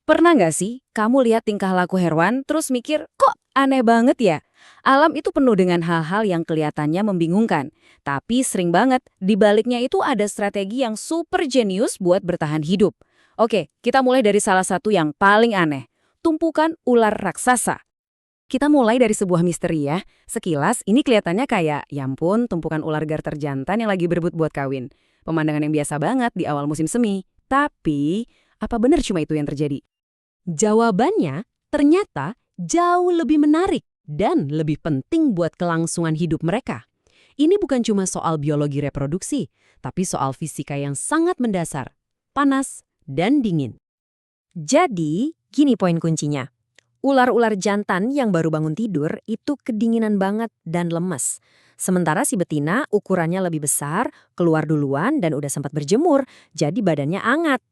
Pernah nggak sih kamu lihat tingkah laku hewan terus mikir, kok aneh banget ya? Alam itu penuh dengan hal-hal yang kelihatannya membingungkan. Tapi sering banget di baliknya itu ada strategi yang super jenius buat bertahan hidup. Oke, kita mulai dari salah satu yang paling aneh. Tumpukan ular raksasa. Kita mulai dari sebuah misteri ya. Sekilas ini kelihatannya kayak, ya ampun, tumpukan ular garter jantan yang lagi berebut buat kawin. Pemandangan yang biasa banget di awal musim semi. Tapi, apa benar cuma itu yang terjadi? Jawabannya ternyata jauh lebih menarik dan lebih penting buat kelangsungan hidup mereka. Ini bukan cuma soal biologi reproduksi, tapi soal fisika yang sangat mendasar, panas dan dingin. Jadi, gini poin kuncinya. Ular-ular jantan yang baru bangun tidur itu kedinginan banget dan lemes. Sementara si betina ukurannya lebih besar, keluar duluan dan udah sempat berjemur, jadi badannya hangat.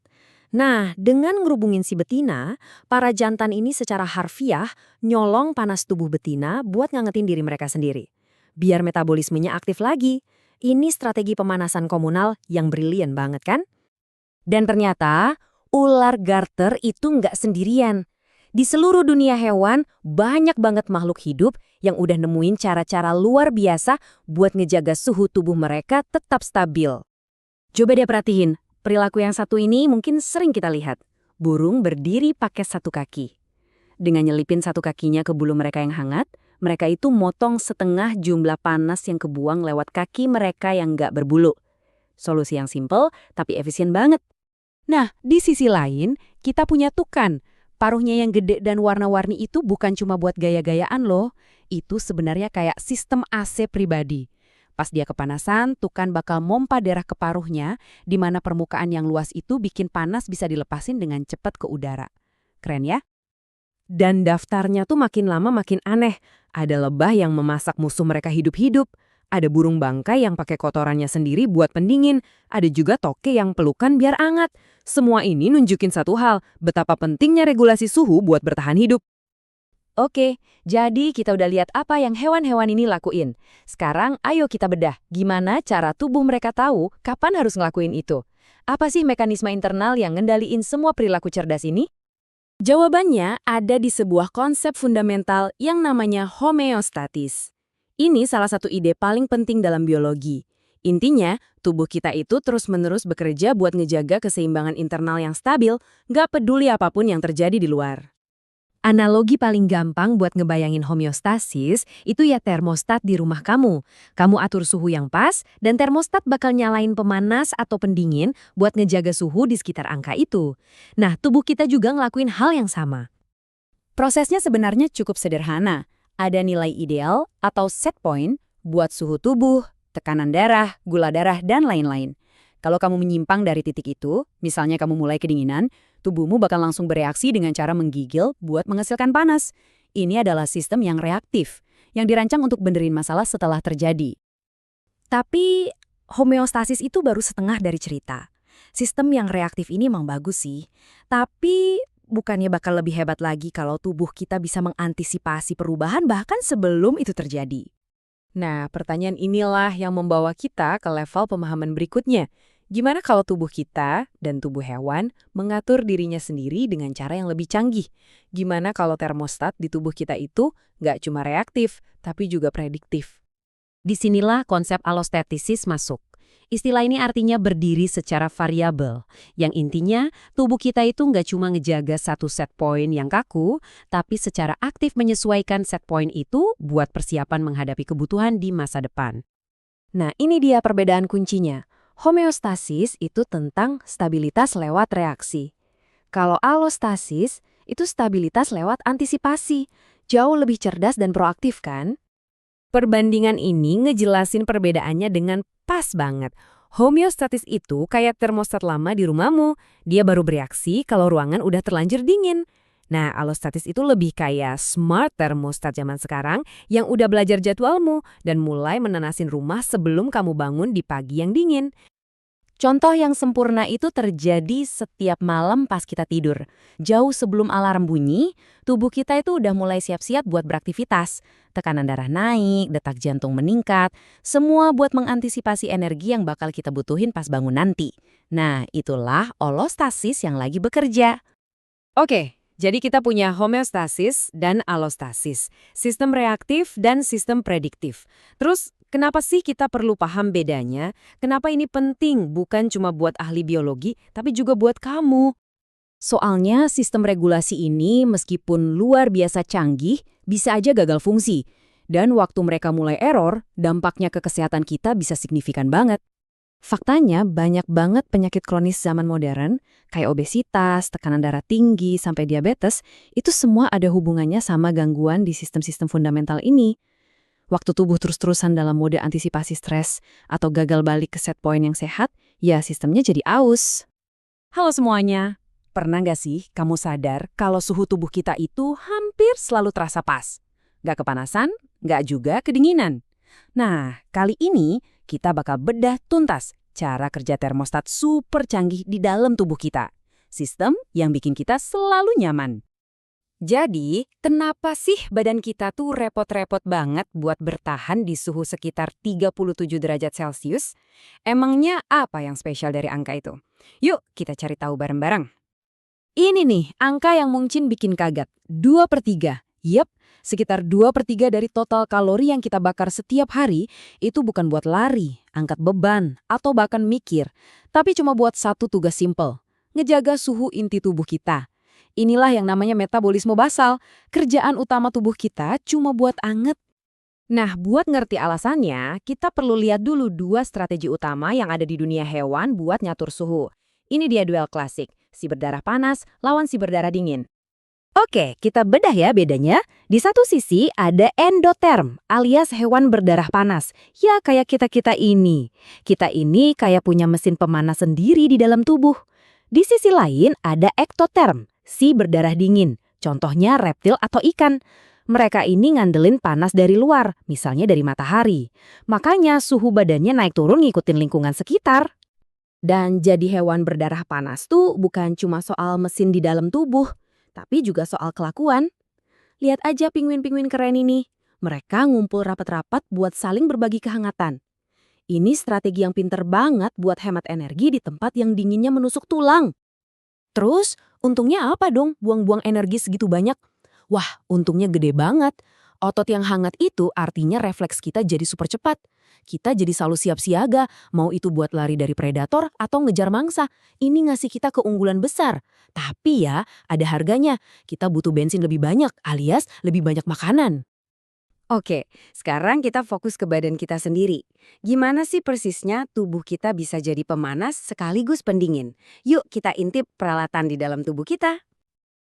Nah, dengan ngerubungin si betina, para jantan ini secara harfiah nyolong panas tubuh betina buat ngangetin diri mereka sendiri. Biar metabolismenya aktif lagi. Ini strategi pemanasan komunal yang brilian banget kan? Dan ternyata, ular garter itu nggak sendirian. Di seluruh dunia hewan, banyak banget makhluk hidup yang udah nemuin cara-cara luar biasa buat ngejaga suhu tubuh mereka tetap stabil. Coba deh perhatiin, perilaku yang satu ini mungkin sering kita lihat. Burung berdiri pakai satu kaki. Dengan nyelipin satu kakinya ke bulu mereka yang hangat, mereka itu motong setengah jumlah panas yang kebuang lewat kaki mereka yang nggak berbulu. Solusi yang simple, tapi efisien banget. Nah, di sisi lain, kita punya tukan. Paruhnya yang gede dan warna-warni itu bukan cuma buat gaya-gayaan loh. Itu sebenarnya kayak sistem AC pribadi. Pas dia kepanasan, tukan bakal mompa darah ke paruhnya, di mana permukaan yang luas itu bikin panas bisa dilepasin dengan cepat ke udara. Keren ya? Dan daftarnya tuh makin lama makin aneh. Ada lebah yang memasak musuh mereka hidup-hidup. Ada burung bangkai yang pakai kotorannya sendiri buat pendingin. Ada juga toke yang pelukan biar anget. Semua ini nunjukin satu hal, betapa pentingnya regulasi suhu buat bertahan hidup. Oke, jadi kita udah lihat apa yang hewan-hewan ini lakuin. Sekarang ayo kita bedah gimana cara tubuh mereka tahu kapan harus ngelakuin itu. Apa sih mekanisme internal yang ngendaliin semua perilaku cerdas ini? Jawabannya ada di sebuah konsep fundamental yang namanya homeostatis. Ini salah satu ide paling penting dalam biologi. Intinya, tubuh kita itu terus-menerus bekerja buat ngejaga keseimbangan internal yang stabil, nggak peduli apapun yang terjadi di luar. Analogi paling gampang buat ngebayangin homeostasis itu ya termostat di rumah kamu. Kamu atur suhu yang pas dan termostat bakal nyalain pemanas atau pendingin buat ngejaga suhu di sekitar angka itu. Nah, tubuh kita juga ngelakuin hal yang sama. Prosesnya sebenarnya cukup sederhana. Ada nilai ideal atau set point buat suhu tubuh, tekanan darah, gula darah, dan lain-lain. Kalau kamu menyimpang dari titik itu, misalnya kamu mulai kedinginan, tubuhmu bakal langsung bereaksi dengan cara menggigil buat menghasilkan panas. Ini adalah sistem yang reaktif, yang dirancang untuk benerin masalah setelah terjadi. Tapi, homeostasis itu baru setengah dari cerita. Sistem yang reaktif ini emang bagus sih, tapi bukannya bakal lebih hebat lagi kalau tubuh kita bisa mengantisipasi perubahan bahkan sebelum itu terjadi. Nah, pertanyaan inilah yang membawa kita ke level pemahaman berikutnya. Gimana kalau tubuh kita dan tubuh hewan mengatur dirinya sendiri dengan cara yang lebih canggih? Gimana kalau termostat di tubuh kita itu nggak cuma reaktif, tapi juga prediktif? Disinilah konsep allostatesis masuk. Istilah ini artinya berdiri secara variabel, yang intinya tubuh kita itu nggak cuma ngejaga satu set point yang kaku, tapi secara aktif menyesuaikan set point itu buat persiapan menghadapi kebutuhan di masa depan. Nah, ini dia perbedaan kuncinya. Homeostasis itu tentang stabilitas lewat reaksi. Kalau allostasis itu stabilitas lewat antisipasi, jauh lebih cerdas dan proaktif kan? Perbandingan ini ngejelasin perbedaannya dengan pas banget. Homeostatis itu kayak termostat lama di rumahmu. Dia baru bereaksi kalau ruangan udah terlanjur dingin. Nah, allostatis itu lebih kayak smart thermostat zaman sekarang yang udah belajar jadwalmu dan mulai menanasin rumah sebelum kamu bangun di pagi yang dingin. Contoh yang sempurna itu terjadi setiap malam pas kita tidur. Jauh sebelum alarm bunyi, tubuh kita itu udah mulai siap-siap buat beraktivitas. Tekanan darah naik, detak jantung meningkat, semua buat mengantisipasi energi yang bakal kita butuhin pas bangun nanti. Nah, itulah allostasis yang lagi bekerja. Oke, jadi kita punya homeostasis dan alostasis, sistem reaktif dan sistem prediktif. Terus, kenapa sih kita perlu paham bedanya? Kenapa ini penting bukan cuma buat ahli biologi, tapi juga buat kamu? Soalnya sistem regulasi ini meskipun luar biasa canggih, bisa aja gagal fungsi. Dan waktu mereka mulai error, dampaknya ke kesehatan kita bisa signifikan banget. Faktanya banyak banget penyakit kronis zaman modern, kayak obesitas, tekanan darah tinggi, sampai diabetes, itu semua ada hubungannya sama gangguan di sistem-sistem fundamental ini. Waktu tubuh terus-terusan dalam mode antisipasi stres atau gagal balik ke set point yang sehat, ya sistemnya jadi aus. Halo semuanya, pernah nggak sih kamu sadar kalau suhu tubuh kita itu hampir selalu terasa pas? Nggak kepanasan, nggak juga kedinginan. Nah, kali ini kita bakal bedah tuntas cara kerja termostat super canggih di dalam tubuh kita. Sistem yang bikin kita selalu nyaman. Jadi, kenapa sih badan kita tuh repot-repot banget buat bertahan di suhu sekitar 37 derajat Celcius? Emangnya apa yang spesial dari angka itu? Yuk, kita cari tahu bareng-bareng. Ini nih, angka yang mungkin bikin kaget. 2/3. Yep, sekitar 2/3 dari total kalori yang kita bakar setiap hari itu bukan buat lari, angkat beban, atau bahkan mikir. Tapi cuma buat satu tugas simpel, ngejaga suhu inti tubuh kita. Inilah yang namanya metabolisme basal. Kerjaan utama tubuh kita cuma buat anget. Nah, buat ngerti alasannya, kita perlu lihat dulu dua strategi utama yang ada di dunia hewan buat nyatur suhu. Ini dia duel klasik, si berdarah panas lawan si berdarah dingin. Oke, kita bedah ya bedanya. Di satu sisi ada endoterm, alias hewan berdarah panas. Ya kayak kita-kita ini. Kita ini kayak punya mesin pemanas sendiri di dalam tubuh. Di sisi lain ada ektoterm, si berdarah dingin. Contohnya reptil atau ikan. Mereka ini ngandelin panas dari luar, misalnya dari matahari. Makanya suhu badannya naik turun ngikutin lingkungan sekitar. Dan jadi hewan berdarah panas tuh bukan cuma soal mesin di dalam tubuh, tapi juga soal kelakuan. Lihat aja pinguin-pinguin keren ini. Mereka ngumpul rapat-rapat buat saling berbagi kehangatan. Ini strategi yang pinter banget buat hemat energi di tempat yang dinginnya menusuk tulang. Terus, untungnya apa dong buang-buang energi segitu banyak? Wah, untungnya gede banget. Otot yang hangat itu artinya refleks kita jadi super cepat. Kita jadi selalu siap siaga, mau itu buat lari dari predator atau ngejar mangsa. Ini ngasih kita keunggulan besar. Tapi ya, ada harganya. Kita butuh bensin lebih banyak, alias lebih banyak makanan. Oke, sekarang kita fokus ke badan kita sendiri. Gimana sih persisnya tubuh kita bisa jadi pemanas sekaligus pendingin? Yuk kita intip peralatan di dalam tubuh kita.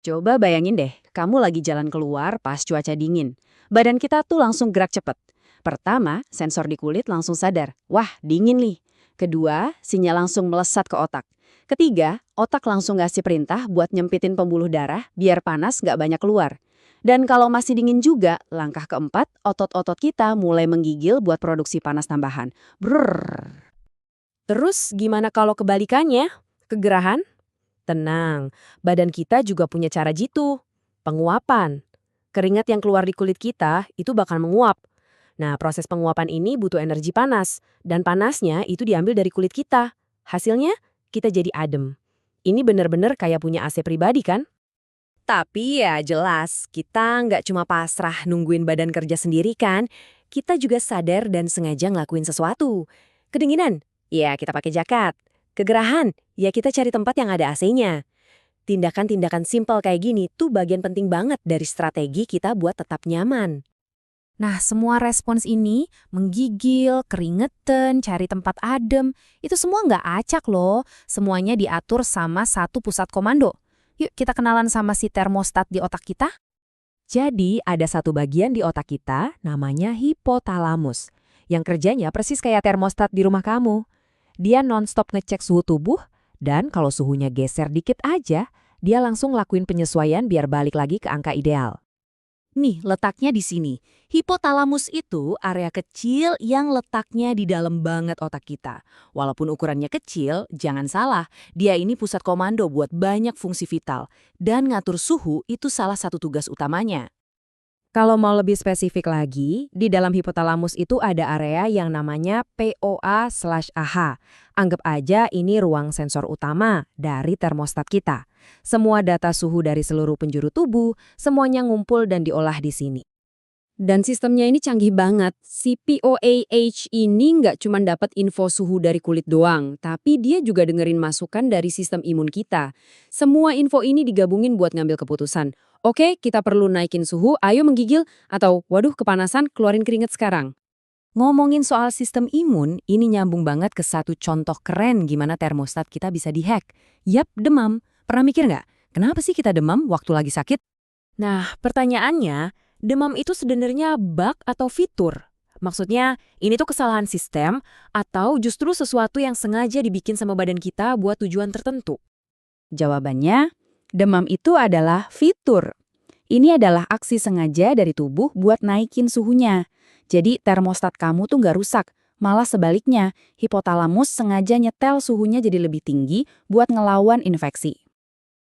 Coba bayangin deh, kamu lagi jalan keluar pas cuaca dingin. Badan kita tuh langsung gerak cepet. Pertama, sensor di kulit langsung sadar, wah dingin nih. Kedua, sinyal langsung melesat ke otak. Ketiga, otak langsung ngasih perintah buat nyempitin pembuluh darah biar panas nggak banyak keluar. Dan kalau masih dingin juga, langkah keempat, otot-otot kita mulai menggigil buat produksi panas tambahan. Brrrr. Terus gimana kalau kebalikannya? Kegerahan? Tenang, badan kita juga punya cara jitu. Penguapan. Keringat yang keluar di kulit kita itu bakal menguap. Nah, proses penguapan ini butuh energi panas. Dan panasnya itu diambil dari kulit kita. Hasilnya, kita jadi adem. Ini bener-bener kayak punya AC pribadi kan? Tapi ya jelas, kita nggak cuma pasrah nungguin badan kerja sendiri kan. Kita juga sadar dan sengaja ngelakuin sesuatu. Kedinginan? Ya kita pakai jaket. Kegerahan? Ya kita cari tempat yang ada AC-nya. Tindakan-tindakan simpel kayak gini tuh bagian penting banget dari strategi kita buat tetap nyaman. Nah, semua respons ini, menggigil, keringetan, cari tempat adem, itu semua nggak acak loh. Semuanya diatur sama satu pusat komando. Yuk kita kenalan sama si termostat di otak kita. Jadi ada satu bagian di otak kita namanya hipotalamus. Yang kerjanya persis kayak termostat di rumah kamu. Dia non-stop ngecek suhu tubuh, dan kalau suhunya geser dikit aja, dia langsung lakuin penyesuaian biar balik lagi ke angka ideal. Nih, letaknya di sini. Hipotalamus itu area kecil yang letaknya di dalam banget otak kita. Walaupun ukurannya kecil, jangan salah, dia ini pusat komando buat banyak fungsi vital. Dan ngatur suhu itu salah satu tugas utamanya. Kalau mau lebih spesifik lagi, di dalam hipotalamus itu ada area yang namanya POA/AH. Anggap aja ini ruang sensor utama dari termostat kita. Semua data suhu dari seluruh penjuru tubuh, semuanya ngumpul dan diolah di sini. Dan sistemnya ini canggih banget. Si POAH ini nggak cuma dapat info suhu dari kulit doang, tapi dia juga dengerin masukan dari sistem imun kita. Semua info ini digabungin buat ngambil keputusan. Oke, kita perlu naikin suhu, ayo menggigil, atau waduh kepanasan, keluarin keringat sekarang. Ngomongin soal sistem imun, ini nyambung banget ke satu contoh keren gimana termostat kita bisa dihack. Yap, demam. Pernah mikir nggak, kenapa sih kita demam waktu lagi sakit? Nah, pertanyaannya, demam itu sebenarnya bug atau fitur? Maksudnya, ini tuh kesalahan sistem atau justru sesuatu yang sengaja dibikin sama badan kita buat tujuan tertentu? Jawabannya, demam itu adalah fitur. Ini adalah aksi sengaja dari tubuh buat naikin suhunya. Jadi termostat kamu tuh nggak rusak, malah sebaliknya, hipotalamus sengaja nyetel suhunya jadi lebih tinggi buat ngelawan infeksi.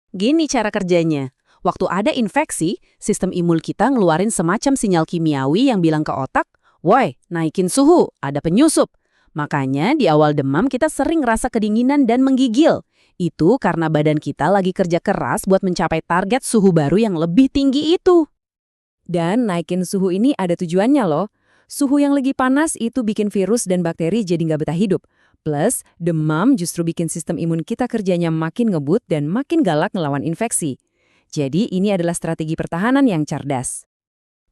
Gini cara kerjanya. Waktu ada infeksi, sistem imun kita ngeluarin semacam sinyal kimiawi yang bilang ke otak, "Woi, naikin suhu, ada penyusup." Makanya di awal demam kita sering rasa kedinginan dan menggigil. Itu karena badan kita lagi kerja keras buat mencapai target suhu baru yang lebih tinggi itu. Dan naikin suhu ini ada tujuannya loh. Suhu yang lagi panas itu bikin virus dan bakteri jadi nggak betah hidup. Plus, demam justru bikin sistem imun kita kerjanya makin ngebut dan makin galak ngelawan infeksi. Jadi ini adalah strategi pertahanan yang cerdas.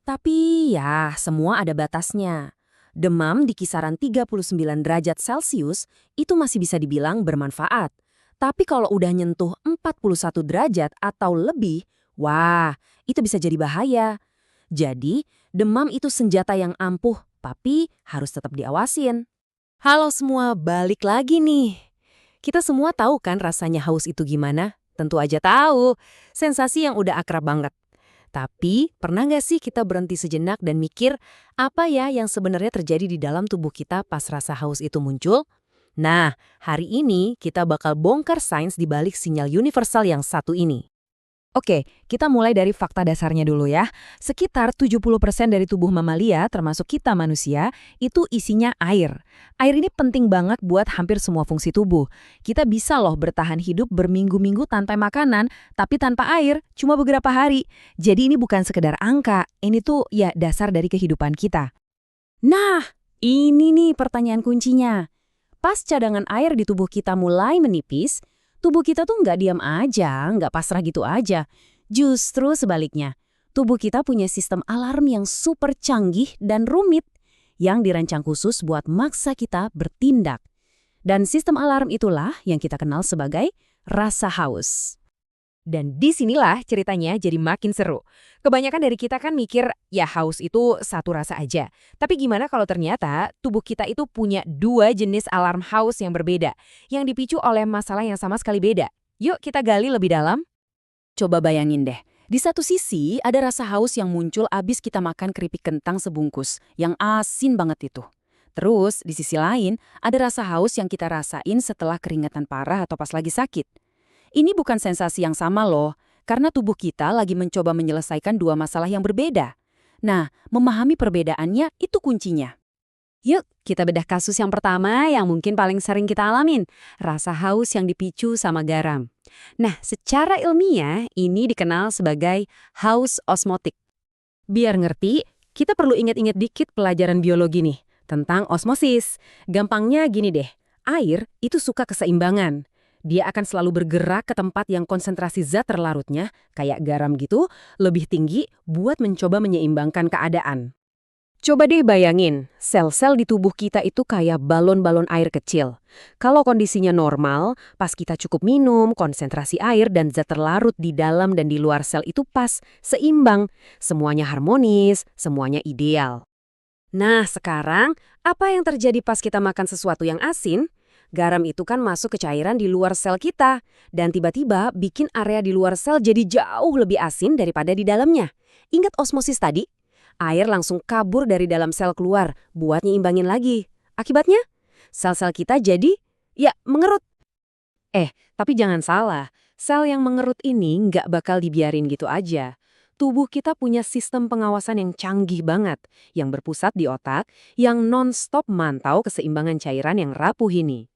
Tapi ya, semua ada batasnya. Demam di kisaran 39 derajat Celcius itu masih bisa dibilang bermanfaat. Tapi kalau udah nyentuh 41 derajat atau lebih, wah, itu bisa jadi bahaya. Jadi, demam itu senjata yang ampuh, tapi harus tetap diawasin. Halo semua, balik lagi nih. Kita semua tahu kan rasanya haus itu gimana? Tentu aja tahu, sensasi yang udah akrab banget. Tapi, pernah nggak sih kita berhenti sejenak dan mikir, apa ya yang sebenarnya terjadi di dalam tubuh kita pas rasa haus itu muncul? Nah, hari ini kita bakal bongkar sains di balik sinyal universal yang satu ini. Oke, kita mulai dari fakta dasarnya dulu ya. Sekitar 70% dari tubuh mamalia, termasuk kita manusia, itu isinya air. Air ini penting banget buat hampir semua fungsi tubuh. Kita bisa loh bertahan hidup berminggu-minggu tanpa makanan, tapi tanpa air cuma beberapa hari. Jadi ini bukan sekedar angka, ini tuh ya dasar dari kehidupan kita. Nah, ini nih pertanyaan kuncinya. Pas cadangan air di tubuh kita mulai menipis, tubuh kita tuh nggak diam aja, nggak pasrah gitu aja. Justru sebaliknya, tubuh kita punya sistem alarm yang super canggih dan rumit yang dirancang khusus buat maksa kita bertindak. Dan sistem alarm itulah yang kita kenal sebagai rasa haus. Dan disinilah ceritanya jadi makin seru. Kebanyakan dari kita kan mikir, ya haus itu satu rasa aja. Tapi gimana kalau ternyata tubuh kita itu punya dua jenis alarm haus yang berbeda, yang dipicu oleh masalah yang sama sekali beda. Yuk kita gali lebih dalam. Coba bayangin deh, di satu sisi ada rasa haus yang muncul abis kita makan keripik kentang sebungkus, yang asin banget itu. Terus, di sisi lain, ada rasa haus yang kita rasain setelah keringetan parah atau pas lagi sakit. Ini bukan sensasi yang sama loh, karena tubuh kita lagi mencoba menyelesaikan dua masalah yang berbeda. Nah, memahami perbedaannya itu kuncinya. Yuk, kita bedah kasus yang pertama yang mungkin paling sering kita alamin, rasa haus yang dipicu sama garam. Nah, secara ilmiah ini dikenal sebagai haus osmotik. Biar ngerti, kita perlu ingat-ingat dikit pelajaran biologi nih, tentang osmosis. Gampangnya gini deh, air itu suka keseimbangan. Dia akan selalu bergerak ke tempat yang konsentrasi zat terlarutnya, kayak garam gitu, lebih tinggi buat mencoba menyeimbangkan keadaan. Coba deh bayangin, sel-sel di tubuh kita itu kayak balon-balon air kecil. Kalau kondisinya normal, pas kita cukup minum, konsentrasi air dan zat terlarut di dalam dan di luar sel itu pas, seimbang. Semuanya harmonis, semuanya ideal. Nah, sekarang, apa yang terjadi pas kita makan sesuatu yang asin? Garam itu kan masuk ke cairan di luar sel kita, dan tiba-tiba bikin area di luar sel jadi jauh lebih asin daripada di dalamnya. Ingat osmosis tadi? Air langsung kabur dari dalam sel keluar, buat nyimbangin lagi. Akibatnya, sel-sel kita jadi, ya, mengerut. Tapi jangan salah, sel yang mengerut ini nggak bakal dibiarin gitu aja. Tubuh kita punya sistem pengawasan yang canggih banget, yang berpusat di otak, yang non-stop mantau keseimbangan cairan yang rapuh ini.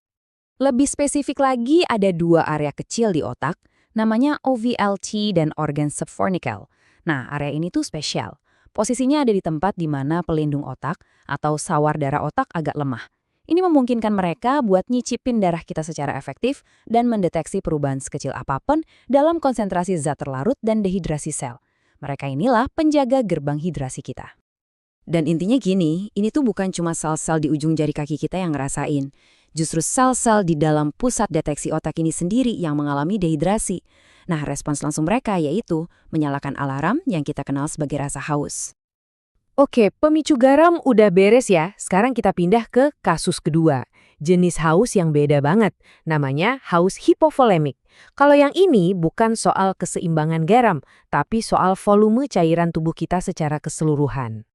Lebih spesifik lagi, ada dua area kecil di otak, Namanya OVLT dan organ subfornical. Nah, area ini tuh spesial. Posisinya ada di tempat di mana pelindung otak atau sawar darah otak agak lemah. Ini memungkinkan mereka buat nyicipin darah kita secara efektif dan mendeteksi perubahan sekecil apapun dalam konsentrasi zat terlarut dan dehidrasi sel. Mereka inilah penjaga gerbang hidrasi kita. Dan intinya gini, ini tuh bukan cuma sel-sel di ujung jari kaki kita yang ngerasain. Justru sel-sel di dalam pusat deteksi otak ini sendiri yang mengalami dehidrasi. Nah, respons langsung mereka yaitu menyalakan alarm yang kita kenal sebagai rasa haus. Oke, pemicu garam udah beres ya. Sekarang kita pindah ke kasus kedua. Jenis haus yang beda banget. Namanya haus hipovolemik. Kalau yang ini bukan soal keseimbangan garam, tapi soal volume cairan tubuh kita secara keseluruhan.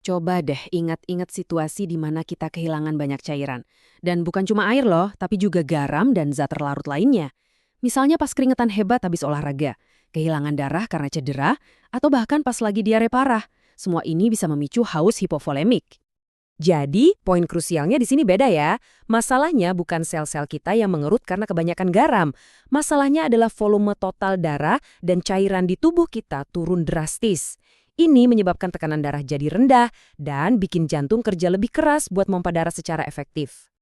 Coba deh ingat-ingat situasi di mana kita kehilangan banyak cairan. Dan bukan cuma air loh, tapi juga garam dan zat terlarut lainnya. Misalnya pas keringetan hebat habis olahraga, kehilangan darah karena cedera, atau bahkan pas lagi diare parah. Semua ini bisa memicu haus hipovolemik. Jadi, poin krusialnya di sini beda ya. Masalahnya bukan sel-sel kita yang mengerut karena kebanyakan garam. Masalahnya adalah volume total darah dan cairan di tubuh kita turun drastis. Ini menyebabkan tekanan darah jadi rendah dan bikin jantung kerja lebih keras buat pompa darah secara efektif.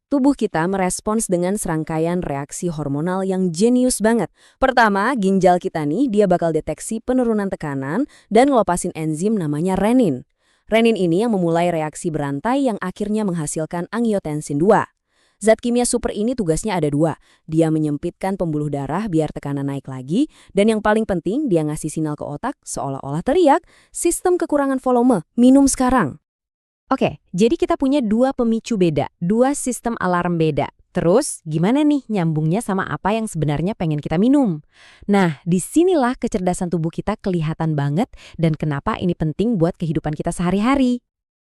Tubuh kita merespons dengan serangkaian reaksi hormonal yang jenius banget. Pertama, ginjal kita nih, dia bakal deteksi penurunan tekanan dan ngelopasin enzim namanya renin. Renin ini yang memulai reaksi berantai yang akhirnya menghasilkan angiotensin 2. Zat kimia super ini tugasnya ada 2. Dia menyempitkan pembuluh darah biar tekanan naik lagi, dan yang paling penting dia ngasih sinyal ke otak seolah-olah teriak, sistem kekurangan volume, minum sekarang. Oke, jadi kita punya 2 pemicu beda, 2 sistem alarm beda. Terus, gimana nih nyambungnya sama apa yang sebenarnya pengen kita minum? Nah, disinilah kecerdasan tubuh kita kelihatan banget dan kenapa ini penting buat kehidupan kita sehari-hari.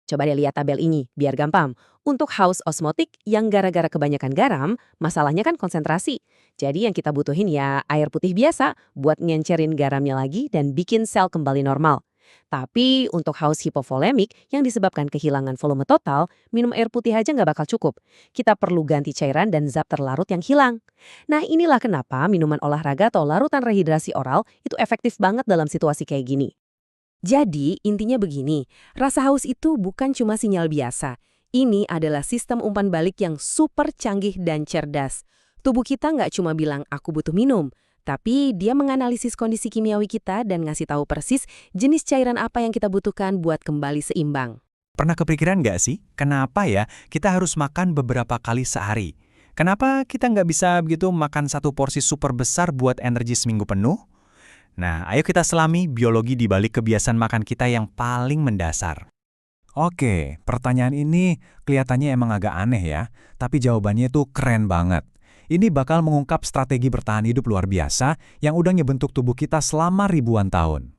Coba deh lihat tabel ini, biar gampang. Untuk haus osmotik yang gara-gara kebanyakan garam, masalahnya kan konsentrasi. Jadi yang kita butuhin ya air putih biasa buat ngencerin garamnya lagi dan bikin sel kembali normal. Tapi untuk haus hipovolemik yang disebabkan kehilangan volume total, minum air putih aja nggak bakal cukup. Kita perlu ganti cairan dan zat terlarut yang hilang. Nah inilah kenapa minuman olahraga atau larutan rehidrasi oral itu efektif banget dalam situasi kayak gini. Jadi, intinya begini, rasa haus itu bukan cuma sinyal biasa. Ini adalah sistem umpan balik yang super canggih dan cerdas. Tubuh kita nggak cuma bilang, aku butuh minum, tapi dia menganalisis kondisi kimiawi kita dan ngasih tahu persis jenis cairan apa yang kita butuhkan buat kembali seimbang. Pernah kepikiran nggak sih, kenapa ya kita harus makan beberapa kali sehari? Kenapa kita nggak bisa begitu makan satu porsi super besar buat energi seminggu penuh? Nah, ayo kita selami biologi di balik kebiasaan makan kita yang paling mendasar. Oke, pertanyaan ini kelihatannya emang agak aneh ya, tapi jawabannya tuh keren banget. Ini bakal mengungkap strategi bertahan hidup luar biasa yang udah ngebentuk tubuh kita selama ribuan tahun.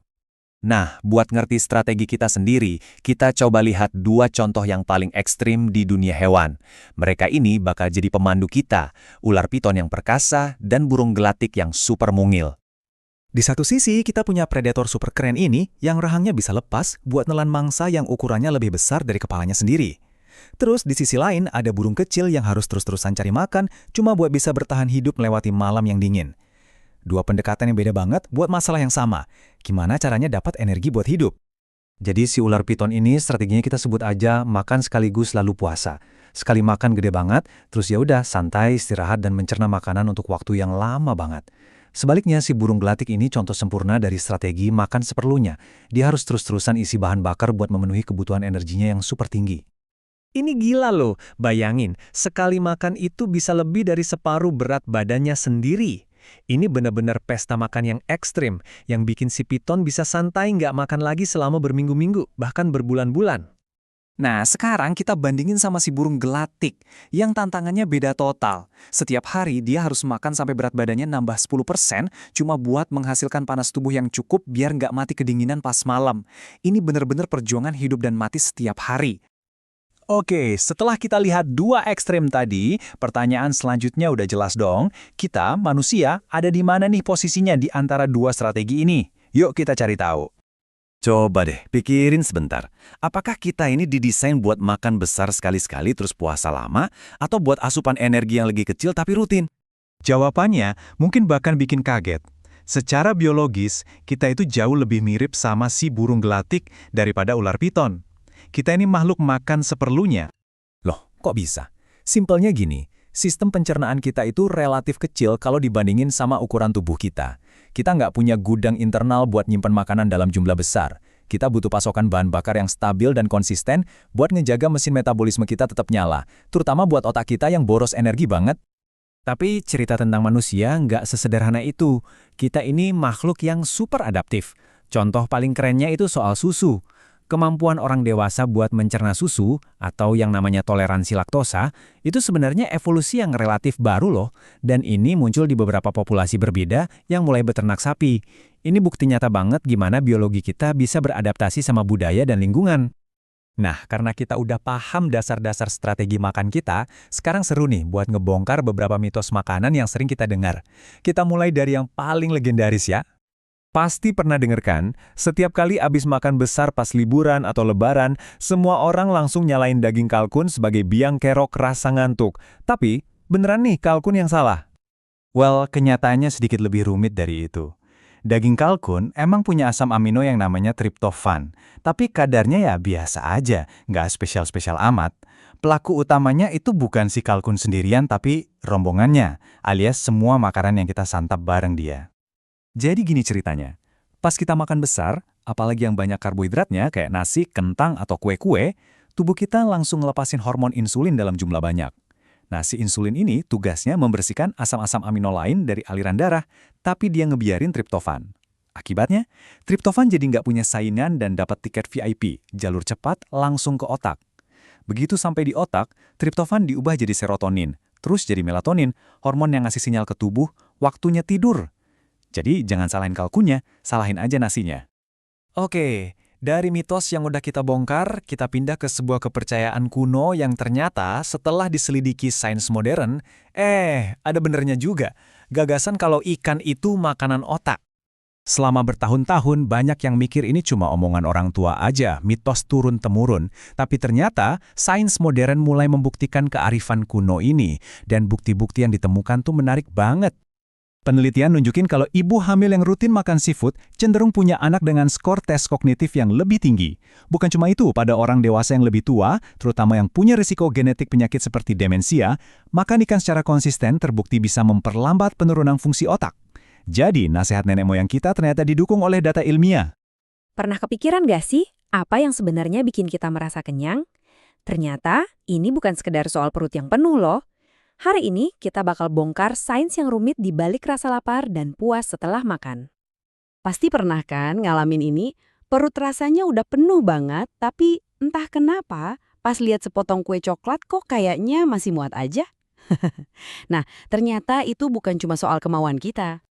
Nah, buat ngerti strategi kita sendiri, kita coba lihat 2 contoh yang paling ekstrim di dunia hewan. Mereka ini bakal jadi pemandu kita, ular piton yang perkasa dan burung gelatik yang super mungil. Di satu sisi, kita punya predator super keren ini yang rahangnya bisa lepas buat nelan mangsa yang ukurannya lebih besar dari kepalanya sendiri. Terus di sisi lain ada burung kecil yang harus terus-terusan cari makan cuma buat bisa bertahan hidup melewati malam yang dingin. 2 pendekatan yang beda banget buat masalah yang sama. Gimana caranya dapat energi buat hidup? Jadi si ular piton ini strateginya kita sebut aja makan sekaligus lalu puasa. Sekali makan gede banget, terus ya udah santai istirahat dan mencerna makanan untuk waktu yang lama banget. Sebaliknya, si burung gelatik ini contoh sempurna dari strategi makan seperlunya. Dia harus terus-terusan isi bahan bakar buat memenuhi kebutuhan energinya yang super tinggi. Ini gila loh, bayangin, sekali makan itu bisa lebih dari separuh berat badannya sendiri. Ini benar-benar pesta makan yang ekstrim, yang bikin si piton bisa santai nggak makan lagi selama berminggu-minggu, bahkan berbulan-bulan. Nah, sekarang kita bandingin sama si burung gelatik, yang tantangannya beda total. Setiap hari dia harus makan sampai berat badannya nambah 10% cuma buat menghasilkan panas tubuh yang cukup biar nggak mati kedinginan pas malam. Ini benar-benar perjuangan hidup dan mati setiap hari. Oke, setelah kita lihat 2 ekstrem tadi, pertanyaan selanjutnya udah jelas dong. Kita, manusia, ada di mana nih posisinya di antara 2 strategi ini? Yuk kita cari tahu. Coba deh, pikirin sebentar. Apakah kita ini didesain buat makan besar sekali-sekali terus puasa lama, atau buat asupan energi yang lagi kecil tapi rutin? Jawabannya mungkin bahkan bikin kaget. Secara biologis, kita itu jauh lebih mirip sama si burung gelatik daripada ular piton. Kita ini makhluk makan seperlunya. Loh, kok bisa? Simpelnya gini, sistem pencernaan kita itu relatif kecil kalau dibandingin sama ukuran tubuh kita. Kita nggak punya gudang internal buat nyimpen makanan dalam jumlah besar. Kita butuh pasokan bahan bakar yang stabil dan konsisten buat ngejaga mesin metabolisme kita tetap nyala, terutama buat otak kita yang boros energi banget. Tapi cerita tentang manusia nggak sesederhana itu. Kita ini makhluk yang super adaptif. Contoh paling kerennya itu soal susu. Kemampuan orang dewasa buat mencerna susu, atau yang namanya toleransi laktosa, itu sebenarnya evolusi yang relatif baru loh. Dan ini muncul di beberapa populasi berbeda yang mulai beternak sapi. Ini bukti nyata banget gimana biologi kita bisa beradaptasi sama budaya dan lingkungan. Nah, karena kita udah paham dasar-dasar strategi makan kita, sekarang seru nih buat ngebongkar beberapa mitos makanan yang sering kita dengar. Kita mulai dari yang paling legendaris ya. Pasti pernah dengar kan, setiap kali abis makan besar pas liburan atau lebaran, semua orang langsung nyalain daging kalkun sebagai biang kerok rasa ngantuk. Tapi, beneran nih kalkun yang salah? Well, kenyataannya sedikit lebih rumit dari itu. Daging kalkun emang punya asam amino yang namanya triptofan, tapi kadarnya ya biasa aja, nggak spesial-spesial amat. Pelaku utamanya itu bukan si kalkun sendirian tapi rombongannya, alias semua makanan yang kita santap bareng dia. Jadi gini ceritanya, pas kita makan besar, apalagi yang banyak karbohidratnya kayak nasi, kentang, atau kue-kue, tubuh kita langsung ngelepasin hormon insulin dalam jumlah banyak. Nah, si insulin ini tugasnya membersihkan asam-asam amino lain dari aliran darah, tapi dia ngebiarin triptofan. Akibatnya, triptofan jadi nggak punya saingan dan dapat tiket VIP, jalur cepat langsung ke otak. Begitu sampai di otak, triptofan diubah jadi serotonin, terus jadi melatonin, hormon yang ngasih sinyal ke tubuh, waktunya tidur. Jadi jangan salahin kalkunnya, salahin aja nasinya. Oke. Dari mitos yang udah kita bongkar, kita pindah ke sebuah kepercayaan kuno yang ternyata setelah diselidiki sains modern, ada benernya juga. Gagasan kalau ikan itu makanan otak. Selama bertahun-tahun, banyak yang mikir ini cuma omongan orang tua aja, mitos turun-temurun. Tapi ternyata, sains modern mulai membuktikan kearifan kuno ini, dan bukti-bukti yang ditemukan tuh menarik banget. Penelitian nunjukin kalau ibu hamil yang rutin makan seafood cenderung punya anak dengan skor tes kognitif yang lebih tinggi. Bukan cuma itu, pada orang dewasa yang lebih tua, terutama yang punya risiko genetik penyakit seperti demensia, makan ikan secara konsisten terbukti bisa memperlambat penurunan fungsi otak. Jadi, nasihat nenek moyang kita ternyata didukung oleh data ilmiah. Pernah kepikiran gak sih, apa yang sebenarnya bikin kita merasa kenyang? Ternyata, ini bukan sekedar soal perut yang penuh loh. Hari ini kita bakal bongkar sains yang rumit di balik rasa lapar dan puas setelah makan. Pasti pernah kan ngalamin ini? Perut rasanya udah penuh banget, tapi entah kenapa pas lihat sepotong kue coklat kok kayaknya masih muat aja. Nah, ternyata itu bukan cuma soal kemauan kita.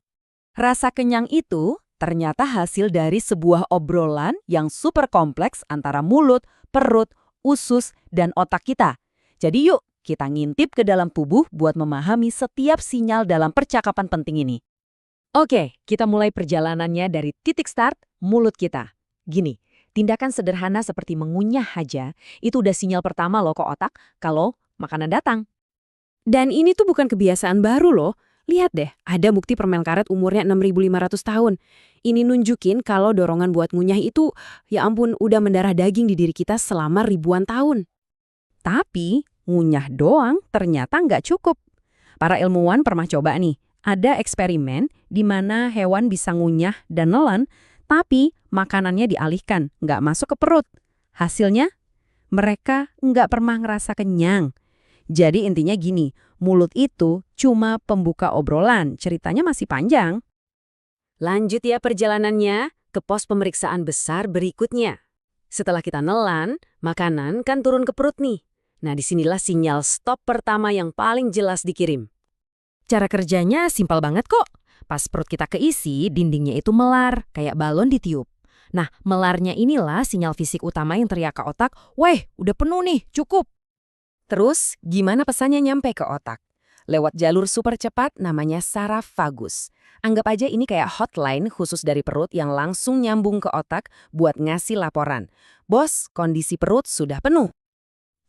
Rasa kenyang itu ternyata hasil dari sebuah obrolan yang super kompleks antara mulut, perut, usus, dan otak kita. Jadi yuk, kita ngintip ke dalam tubuh buat memahami setiap sinyal dalam percakapan penting ini. Oke, kita mulai perjalanannya dari titik start, mulut kita. Gini, tindakan sederhana seperti mengunyah aja, itu udah sinyal pertama loh ke otak kalau makanan datang. Dan ini tuh bukan kebiasaan baru loh. Lihat deh, ada bukti permen karet umurnya 6.500 tahun. Ini nunjukin kalau dorongan buat ngunyah itu, ya ampun, udah mendarah daging di diri kita selama ribuan tahun. Tapi, ngunyah doang ternyata nggak cukup. Para ilmuwan pernah coba nih, ada eksperimen di mana hewan bisa ngunyah dan nelan, tapi makanannya dialihkan, nggak masuk ke perut. Hasilnya, mereka nggak pernah ngerasa kenyang. Jadi intinya gini, mulut itu cuma pembuka obrolan, ceritanya masih panjang. Lanjut ya perjalanannya ke pos pemeriksaan besar berikutnya. Setelah kita nelan, makanan kan turun ke perut nih. Nah, disinilah sinyal stop pertama yang paling jelas dikirim. Cara kerjanya simpel banget kok. Pas perut kita keisi, dindingnya itu melar, kayak balon ditiup. Nah, melarnya inilah sinyal fisik utama yang teriak ke otak, "Weh, udah penuh nih, cukup." Terus, gimana pesannya nyampe ke otak? Lewat jalur super cepat namanya saraf vagus. Anggap aja ini kayak hotline khusus dari perut yang langsung nyambung ke otak buat ngasih laporan. Bos, kondisi perut sudah penuh.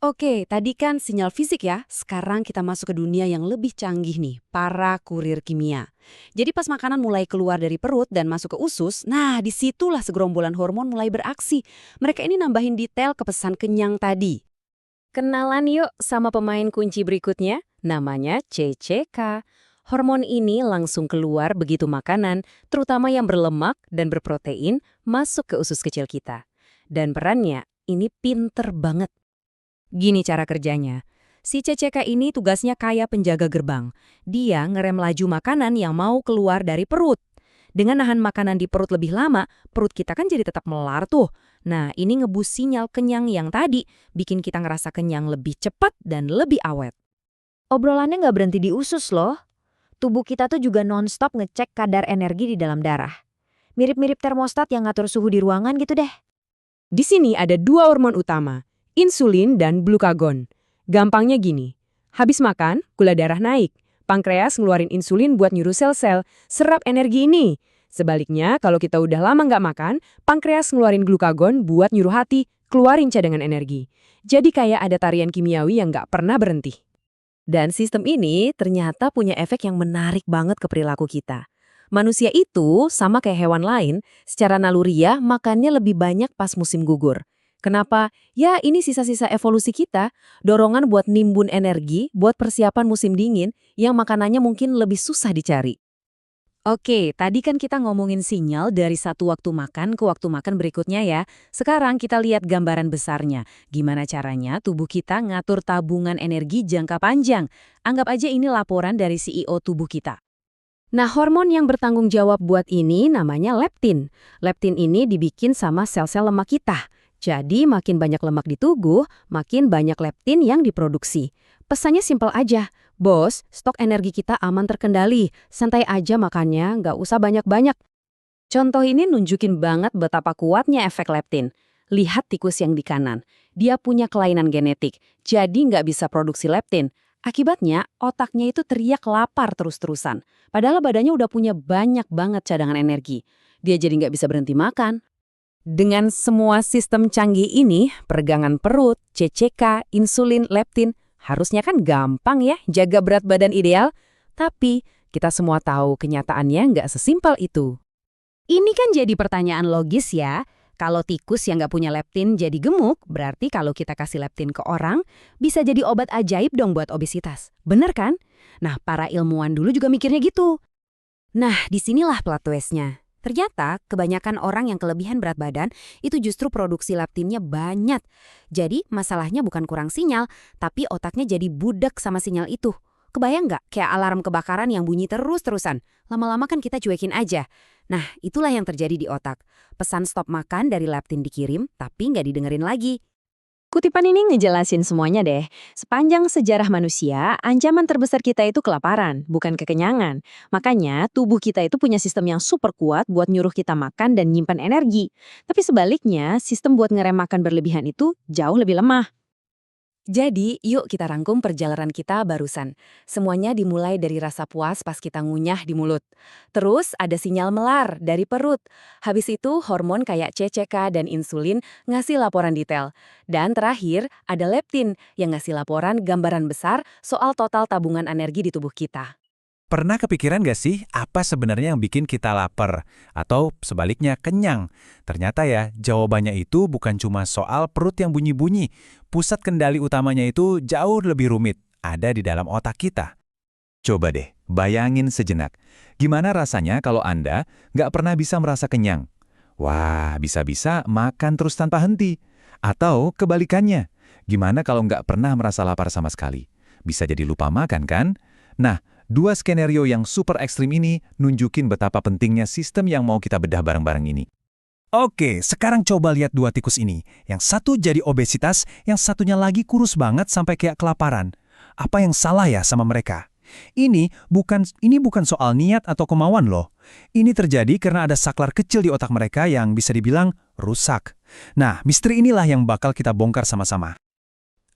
Oke, tadi kan sinyal fisik ya. Sekarang kita masuk ke dunia yang lebih canggih nih, para kurir kimia. Jadi pas makanan mulai keluar dari perut dan masuk ke usus, nah disitulah segerombolan hormon mulai beraksi. Mereka ini nambahin detail ke pesan kenyang tadi. Kenalan yuk sama pemain kunci berikutnya, namanya CCK. Hormon ini langsung keluar begitu makanan, terutama yang berlemak dan berprotein, masuk ke usus kecil kita. Dan perannya ini pinter banget. Gini cara kerjanya. Si CCK ini tugasnya kayak penjaga gerbang. Dia ngerem laju makanan yang mau keluar dari perut. Dengan nahan makanan di perut lebih lama, perut kita kan jadi tetap melar tuh. Nah, ini ngebus sinyal kenyang yang tadi, bikin kita ngerasa kenyang lebih cepat dan lebih awet. Obrolannya nggak berhenti di usus loh. Tubuh kita tuh juga nonstop ngecek kadar energi di dalam darah. Mirip-mirip termostat yang ngatur suhu di ruangan gitu deh. Di sini ada dua hormon utama, insulin dan glukagon. Gampangnya gini, habis makan, gula darah naik. Pankreas ngeluarin insulin buat nyuruh sel-sel serap energi ini. Sebaliknya, kalau kita udah lama nggak makan, pankreas ngeluarin glukagon buat nyuruh hati keluarin cadangan energi. Jadi kayak ada tarian kimiawi yang nggak pernah berhenti. Dan sistem ini ternyata punya efek yang menarik banget ke perilaku kita. Manusia itu, sama kayak hewan lain, secara naluriah makannya lebih banyak pas musim gugur. Kenapa? Ya ini sisa-sisa evolusi kita, dorongan buat nimbun energi, buat persiapan musim dingin, yang makanannya mungkin lebih susah dicari. Oke, tadi kan kita ngomongin sinyal dari satu waktu makan ke waktu makan berikutnya ya. Sekarang kita lihat gambaran besarnya. Gimana caranya tubuh kita ngatur tabungan energi jangka panjang. Anggap aja ini laporan dari CEO tubuh kita. Nah, hormon yang bertanggung jawab buat ini namanya leptin. Leptin ini dibikin sama sel-sel lemak kita. Jadi makin banyak lemak di tubuh, makin banyak leptin yang diproduksi. Pesannya simpel aja. Bos, stok energi kita aman terkendali. Santai aja makannya, nggak usah banyak-banyak. Contoh ini nunjukin banget betapa kuatnya efek leptin. Lihat tikus yang di kanan. Dia punya kelainan genetik, jadi nggak bisa produksi leptin. Akibatnya, otaknya itu teriak lapar terus-terusan. Padahal badannya udah punya banyak banget cadangan energi. Dia jadi nggak bisa berhenti makan. Dengan semua sistem canggih ini, peregangan perut, CCK, insulin, leptin, harusnya kan gampang ya jaga berat badan ideal. Tapi kita semua tahu kenyataannya nggak sesimpel itu. Ini kan jadi pertanyaan logis ya. Kalau tikus yang nggak punya leptin jadi gemuk, berarti kalau kita kasih leptin ke orang, bisa jadi obat ajaib dong buat obesitas. Bener kan? Nah, para ilmuwan dulu juga mikirnya gitu. Nah, disinilah plot twist-nya. Ternyata kebanyakan orang yang kelebihan berat badan itu justru produksi leptinnya banyak. Jadi masalahnya bukan kurang sinyal, tapi otaknya jadi budak sama sinyal itu. Kebayang nggak kayak alarm kebakaran yang bunyi terus-terusan? Lama-lama kan kita cuekin aja. Nah, itulah yang terjadi di otak. Pesan stop makan dari leptin dikirim, tapi nggak didengerin lagi. Kutipan ini ngejelasin semuanya deh. Sepanjang sejarah manusia, ancaman terbesar kita itu kelaparan, bukan kekenyangan. Makanya, tubuh kita itu punya sistem yang super kuat buat nyuruh kita makan dan nyimpan energi. Tapi sebaliknya, sistem buat ngerem makan berlebihan itu jauh lebih lemah. Jadi, yuk kita rangkum perjalanan kita barusan. Semuanya dimulai dari rasa puas pas kita ngunyah di mulut. Terus ada sinyal melar dari perut. Habis itu hormon kayak CCK dan insulin ngasih laporan detail. Dan terakhir ada leptin yang ngasih laporan gambaran besar soal total tabungan energi di tubuh kita. Pernah kepikiran gak sih apa sebenarnya yang bikin kita lapar? Atau sebaliknya kenyang? Ternyata ya, jawabannya itu bukan cuma soal perut yang bunyi-bunyi. Pusat kendali utamanya itu jauh lebih rumit, ada di dalam otak kita. Coba deh, bayangin sejenak. Gimana rasanya kalau Anda nggak pernah bisa merasa kenyang? Wah, bisa-bisa makan terus tanpa henti. Atau kebalikannya, gimana kalau nggak pernah merasa lapar sama sekali? Bisa jadi lupa makan kan? Nah, dua skenario yang super ekstrim ini nunjukin betapa pentingnya sistem yang mau kita bedah bareng-bareng ini. Oke, sekarang coba lihat dua tikus ini. Yang satu jadi obesitas, yang satunya lagi kurus banget sampai kayak kelaparan. Apa yang salah ya sama mereka? Ini bukan soal niat atau kemauan loh. Ini terjadi karena ada saklar kecil di otak mereka yang bisa dibilang rusak. Nah, misteri inilah yang bakal kita bongkar sama-sama.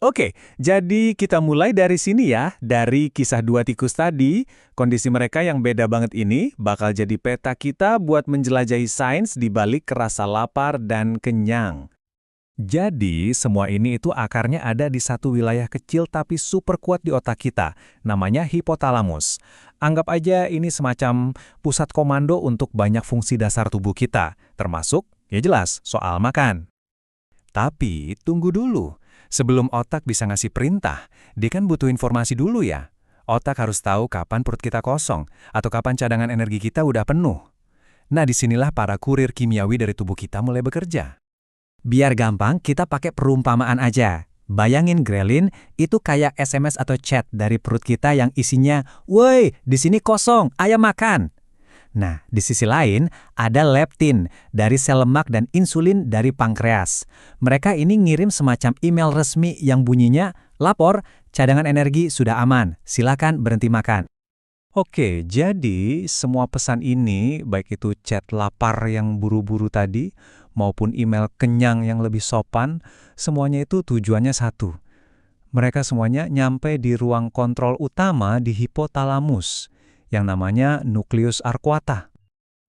Oke, jadi kita mulai dari sini ya. Dari kisah dua tikus tadi, kondisi mereka yang beda banget ini bakal jadi peta kita buat menjelajahi sains di balik rasa lapar dan kenyang. Jadi, semua ini itu akarnya ada di satu wilayah kecil tapi super kuat di otak kita, namanya hipotalamus. Anggap aja ini semacam pusat komando untuk banyak fungsi dasar tubuh kita, termasuk, ya jelas, soal makan. Tapi, tunggu dulu. Sebelum otak bisa ngasih perintah, dia kan butuh informasi dulu ya. Otak harus tahu kapan perut kita kosong, atau kapan cadangan energi kita udah penuh. Nah, disinilah para kurir kimiawi dari tubuh kita mulai bekerja. Biar gampang, kita pakai perumpamaan aja. Bayangin grelin itu kayak SMS atau chat dari perut kita yang isinya, "Woi, di sini kosong, ayo makan." Nah, di sisi lain ada leptin dari sel lemak dan insulin dari pankreas. Mereka ini ngirim semacam email resmi yang bunyinya, "Lapor, cadangan energi sudah aman, silakan berhenti makan." Oke, jadi semua pesan ini, baik itu chat lapar yang buru-buru tadi, maupun email kenyang yang lebih sopan, semuanya itu tujuannya satu. Mereka semuanya nyampe di ruang kontrol utama di hipotalamus, yang namanya nukleus arcuata.